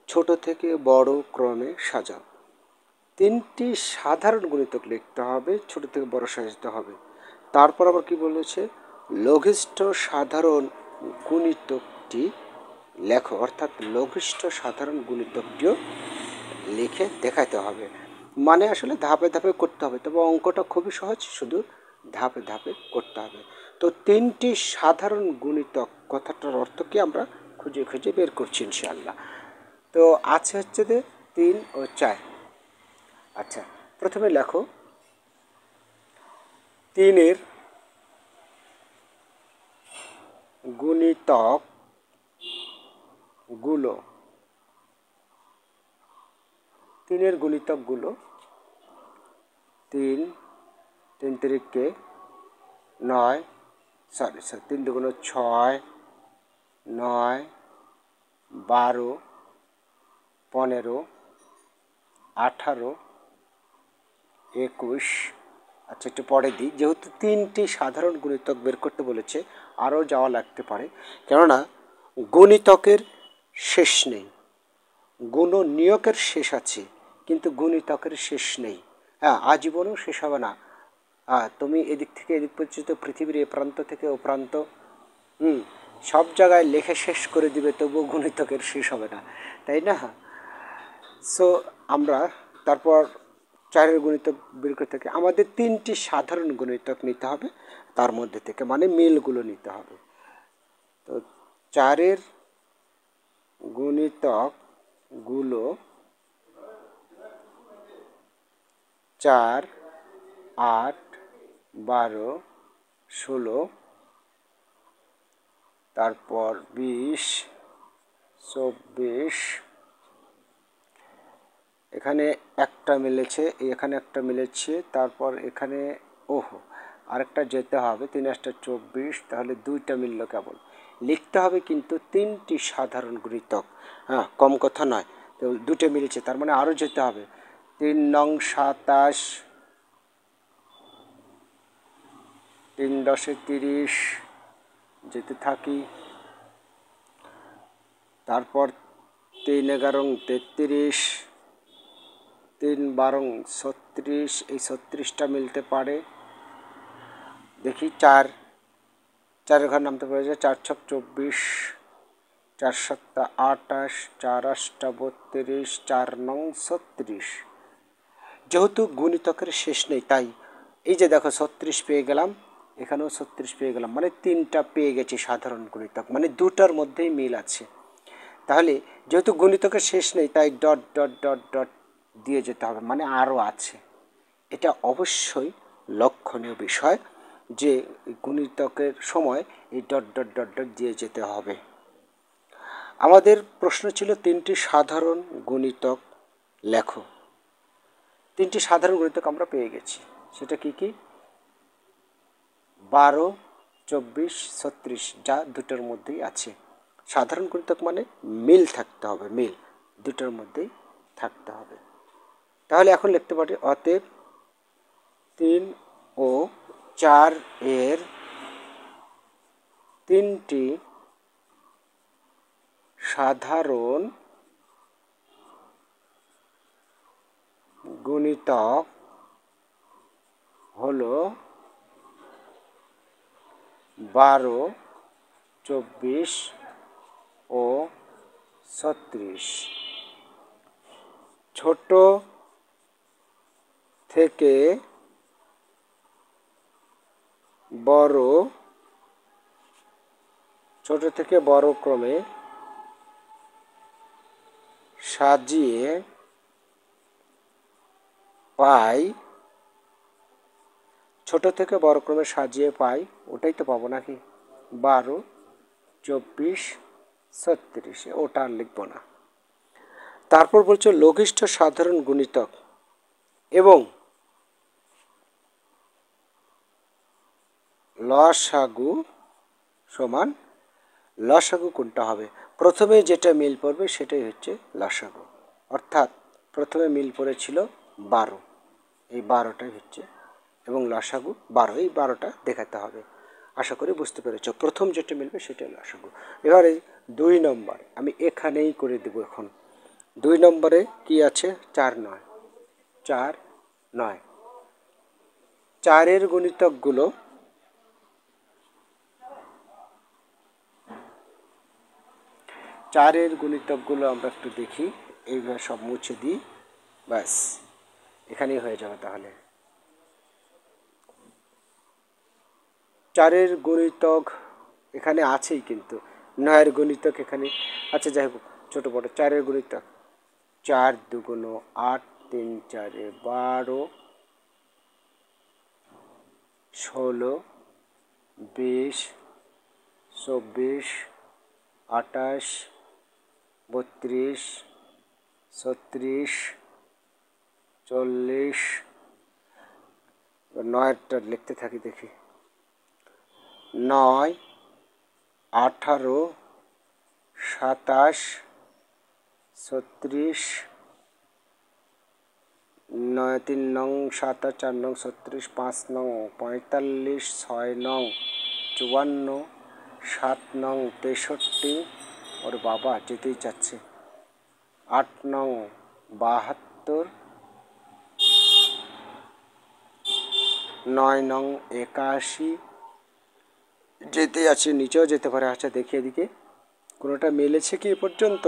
ছোট থেকে বড় ক্রমে সাজাও। তিনটি সাধারণ গুণিতক লিখতে হবে, ছোট থেকে বড় সাজাতে হবে। তারপর আবার কি বলেছে, লঘিষ্ঠ সাধারণ গুণিতকটি লেখো, অর্থাৎ লঘিষ্ঠ সাধারণ গুণিতকটিও লিখে দেখাতে হবে। মানে আসলে ধাপে ধাপে করতে হবে, তবে অঙ্কটা খুবই সহজ, শুধু ধাপে ধাপে করতে হবে। তো তিনটি সাধারণ গুণিতক কথাটার অর্থ কি আমরা খুঁজে খুঁজে বের করছি ইনশাআল্লাহ। তো আছে হচ্ছে যে 3 ও 4। আচ্ছা, প্রথমে লেখো 3-এর গুণিতক গুলো। 3-এর গুণিতক গুলো 3, 3 তিরিকে 9, 3 দুগুণ 6, 9, 12, 15, 18, 21। আচ্ছা, একটু পরে দিই, যেহেতু তিনটি সাধারণ গুণিতক বের করতে বলেছে আরও যাওয়া লাগতে পারে, কেননা গুণিতকের শেষ নেই। গুণনীয়কের শেষ আছে, কিন্তু গুণিতকের শেষ নেই। হ্যাঁ, আজীবনও শেষ হবে না। তুমি এদিক থেকে এদিক পর্যন্ত পৃথিবীর এ প্রান্ত থেকে ও প্রান্ত সব জায়গায় লেখে শেষ করে দিবে, তবুও গুণিতকের শেষ হবে না, তাই না? সো আমরা তারপর 4-এর গুণিতক বের করতে থেকে আমাদের 3টি সাধারণ গুণিতক নিতে হবে, তার মধ্যে থেকে মানে মিলগুলো নিতে হবে। তো 4-এর গুণিতকগুলো 4, 8, 12, 16, তারপর 20, 24। এখানে একটা মিলেছে, এখানে একটা মিলেছে, তারপর এখানে আরেকটা যেতে হবে, 3 8 24, তাহলে 2টা মিলল কেবল। লিখতে হবে কিন্তু 3টি সাধারণ গুণিতক, হ্যাঁ, কম কথা নয়। তো 2টা মিলেছে, তার মানে আরও যেতে হবে। 3 নং 27, 3 10 30, যেতে থাকি। তারপর 3 11 33, 3 12 36, এই 36টা মিলতে পারে। দেখি 4 ঘর নামতে পারে, 4 6 24, 4 7 28, 4 8 32, 4 9 36। যেহেতু গুণিতকের শেষ নেই, তাই এই যে দেখো 36 পেয়ে গেলাম, এখানেও 36 পেয়ে গেলাম, মানে 3টা পেয়ে গেছি সাধারণ গুণিতক, মানে 2টার মধ্যেই মিল আছে। তাহলে যেহেতু গুণিতকের শেষ নেই, তাই ডট ডট ডট ডট দিয়ে যেতে হবে, মানে আরও আছে। এটা অবশ্যই লক্ষণীয় বিষয় যে গুণিতকের সময় এই ডট ডট ডট ডট দিয়ে যেতে হবে। আমাদের প্রশ্ন ছিল 3টি সাধারণ গুণিতক লেখো। 3টি সাধারণ গুণিতক আমরা পেয়ে গেছি, সেটা কি কি? 12, 24, 36, যা 2টার মধ্যেই আছে। সাধারণ গুণিতক মানে মিল থাকতে হবে, মিল 2টার মধ্যেই থাকতে হবে। তাহলে এখন লিখতে পারি, অতএব 3 ও 4 এর 3টি সাধারণ গুণিতক হলো 12, 24 ও 36। ছোট থেকে বড় ক্রমে সাজিয়ে পাই। ছোট থেকে বড় ক্রমে সাজিয়ে পাই, ওটাই তো পাবো নাকি? 12, 24, 36, ওটা আর লিখবো না। তারপর বলছে লঘিষ্ঠ সাধারণ গুণিতক এবং লসাগু সমান। লসাগু কোনটা হবে? প্রথমে যেটা মিল পড়বে সেটাই হচ্ছে লসাগু, অর্থাৎ প্রথমে মিল পড়েছিল 12, এই 12টাই হচ্ছে, এবং লসাগু 12, এই 12টা দেখাতে হবে। আশা করি বুঝতে পেরেছ, প্রথম যেটা মিলবে সেটাই লসাগু। এবারে 2 নম্বর আমি এখানেই করে দেব এখন। 2 নম্বরে কি আছে 4 9 4 9 4-এর গুণিতকগুলো আমরা একটু দেখি, এইভাবে সব মুছে দিই, ব্যাস এখানেই হয়ে যাবে। তাহলে 4-এর গুণিতক এখানে আছেই, কিন্তু 9-এর গুণিতক এখানে আচ্ছা যাই হোক, ছোটো বড় 4-এর গুণিতক 4 2 8 3 4 12 16 20 24 28 32 36 40 9-টা লিখতে থাকি, দেখি 9 18 27 36 9 3 নং 7 4 নং 36 5 নং 45 6 নং 54 7 নং 63, ওর বাবা যেতেই চাচ্ছে, 8 নং 72, 9 নং 81, যেতে আছে, নিচেও যেতে পারে। আচ্ছা দেখি এদিকে কোনোটা মিলেছে কি এ পর্যন্ত?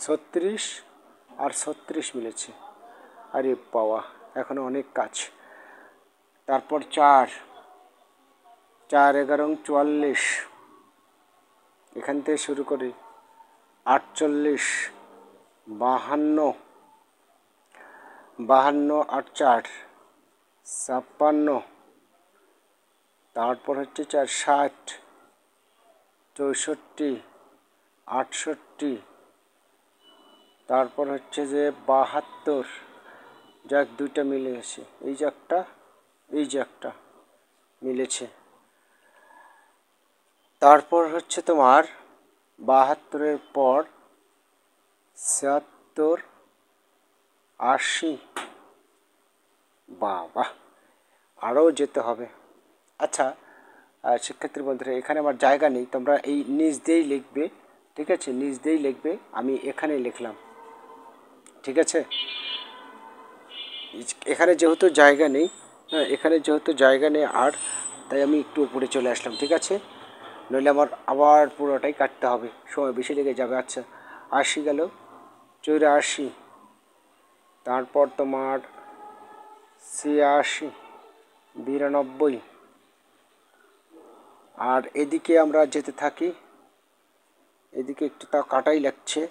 36 আর 36 মিলেছে, আরে বাবা এখনো অনেক কাজ। তারপর 4 4 11 44, এখান থেকে শুরু করি 48 52 52 8 4 56, তারপর হচ্ছে 4 60 64 68, তারপর হচ্ছে যে 72, যাক 2টা মিলে গেছে, এই যে একটা মিলেছে। তারপর হচ্ছে তোমার 72-এর পর 76 80, বাহ আরও যেতে হবে। আচ্ছা শিক্ষার্থী বন্ধুরা, এখানে আমার জায়গা নেই, তোমরা এই নিচ দিয়েই লিখবে, ঠিক আছে? নিচ দিয়েই লিখবে, আমি এখানে লিখলাম, ঠিক আছে? এখানে যেহেতু জায়গা নেই, হ্যাঁ এখানে যেহেতু জায়গা নেই আর, তাই আমি একটু উপরে চলে আসলাম, ঠিক আছে? নইলে আমার আবার পুরোটাই কাটতে হবে, সময় বেশি লেগে যাবে। আচ্ছা 80 গেল, 84, তারপর তোমার 86 92, আর এদিকে আমরা যেতে থাকি, এদিকে একটু তাও কাটাই লাগছে,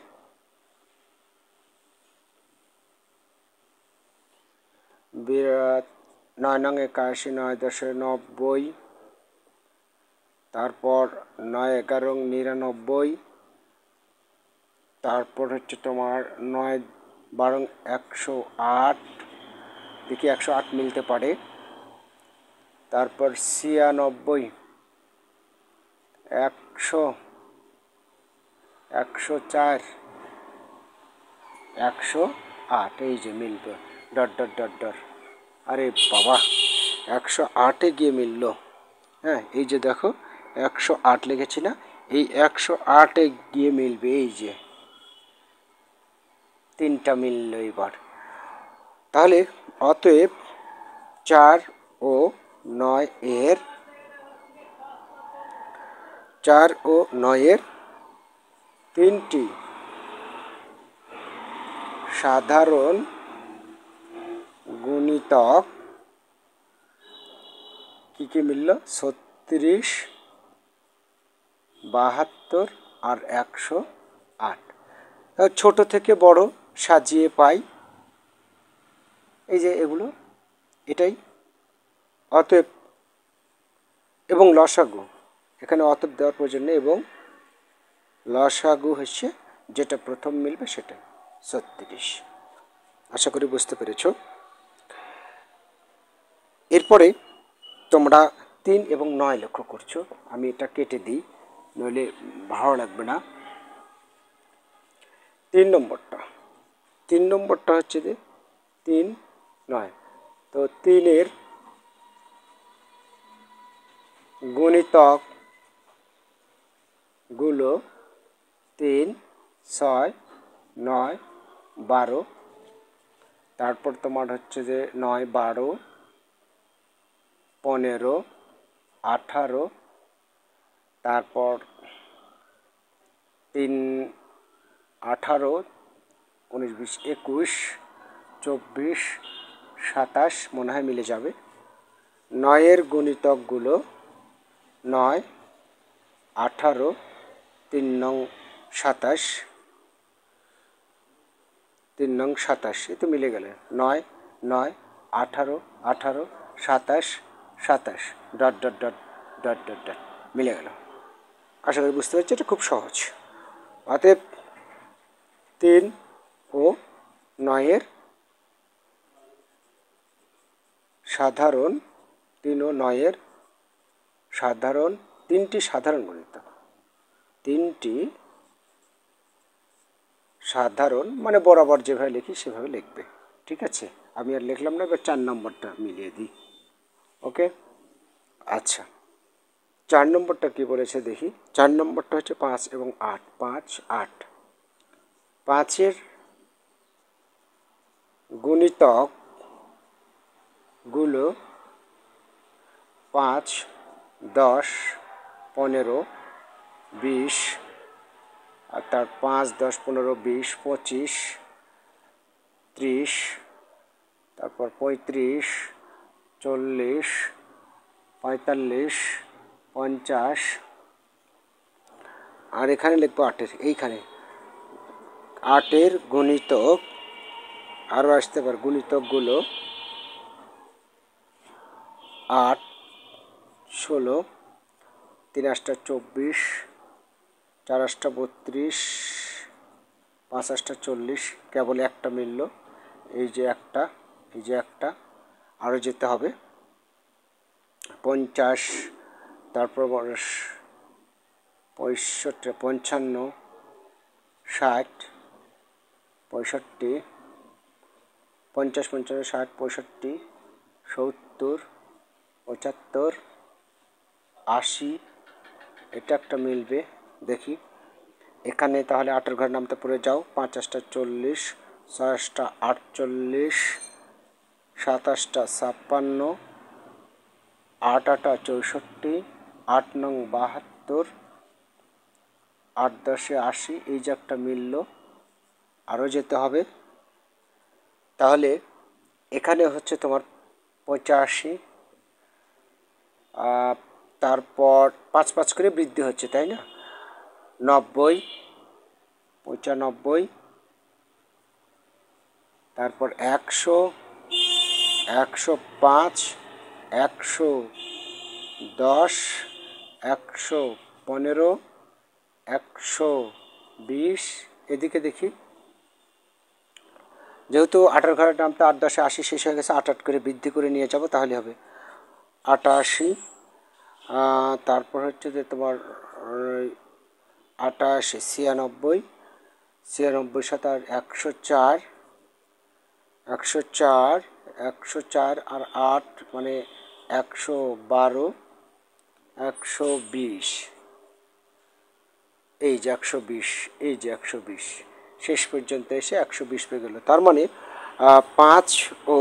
9 নং 81 9 10 90, তারপর 9 11 99, তারপর হচ্ছে তোমার 9 12 108, দেখি 108 মিলতে পারে, তারপর 96 100 104 108, এই যে মিলবে, ডট ডট ডট ডট, আরে বাবা 108-এ গিয়ে মিলল, হ্যাঁ এই যে দেখো 108 লিখেছি না, এই 108-এ গিয়ে মিলবে, এই যে 3টা মিলল এবার। তাহলে অতএব 4 ও 9-এর 3টি সাধারণ গুণিতক কি মিলল? 36 72 আর 108। ছোট থেকে বড় সাজিয়ে পাই, এই যে এগুলো, এটাই অতএব, এবং লসাগু, এখানে অতএব দেওয়ার প্রয়োজন নেই, এবং লসাগু হচ্ছে যেটা প্রথম মিলবে সেটাই 36। আশা করি বুঝতে পেরেছ। এরপরে তোমরা 3 এবং 9 লক্ষ্য করছো, আমি এটা কেটে দিই নইলে ভালো লাগবে না। 3 নম্বরটা হচ্ছে যে 3 9, তো 3-এর গুণিতক গুলো 3 6 9 12, তারপর তোমার হচ্ছে যে 9 12 15 18, তারপর 3 18 19 20 21 24 27 মনে হয় মিলে যাবে। 9-এর গুণিতকগুলো 9 18 3 নং 27, 3 নং 27, এ তো মিলে গেলে 9 9 18 18 27 27 dot dot dot dot dot dot মিলে গেল। আশা করি বুঝতে পারছি, এটা খুব সহজ। অতএব 3 ও 9-এর সাধারণ 3 ও 9-এর সাধারণ, তিনটি সাধারণ গুণিতক, তিনটি সাধারণ মানে বরাবর যেভাবে লিখি সেভাবে লিখবে, ঠিক আছে? আমি আর লিখলাম না, এবার 4 নম্বরটা মিলিয়ে দিই। ওকে, আচ্ছা 4 নম্বরটা কী বলেছে দেখি। 4 নম্বরটা হচ্ছে 5 এবং 8, 5 8। 5-এর গুণিতকগুলো 5 10 15 20, আর তার 5 10 15 20 25 30, তারপর 35 40 45 50, আর এখানে লিখবো 8-এর, এইখানে 8-এর গুণিতক আরও আসতে পারে। গুণিতকগুলো 8 16 3 8 24 4 8 32 5 8 40, কেবল একটা মিলল, এই যে একটা, এই যে একটা, আরও যেতে হবে 50, তারপর 65 55 60 65 50 55 60 65 70 75 80, এটা একটা মিলবে দেখি। এখানে তাহলে 8-এর ঘরে নামতে পড়ে যাও। 5 8 40 6 8 48 7 8 56 8 8 64 8 9 72 8 10 80, এই যে একটা মিলল, আরও যেতে হবে। তাহলে এখানে হচ্ছে তোমার 85, তারপর 5 5 করে বৃদ্ধি হচ্ছে, তাই না? 90 95, তারপর 100 105 110 115 120, এদিকে দেখি, যেহেতু 8-এর ঘরের নামতে 8 10 80 শেষ হয়ে গেছে, 8 8 করে বৃদ্ধি করে নিয়ে যাব, তাহলে হবে 88, তারপর হচ্ছে যে তোমার 88 96 96 সাথে আর 104 104 104 আর 8 মানে 112 120, এই যে 120, এই যে 120, শেষ পর্যন্ত এসে 120 পেয়ে গেল। তার মানে 5 ও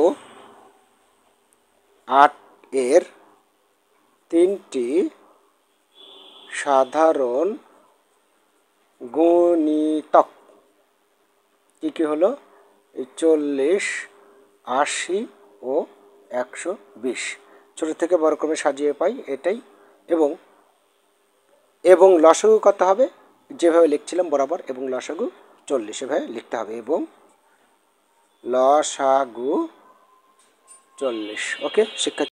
8-এর তিনটি সাধারণ গুণিতক কী কী হলো? 40 80 ও 120, ছোটো থেকে বড় ক্রমে সাজিয়ে পাই এটাই। এবং লসাগু কত হবে? যেভাবে লিখছিলাম বরাবর, এবং লসাগু 40, এভাবে লিখতে হবে, এবং লসাগু 40। ওকে শিক্ষা।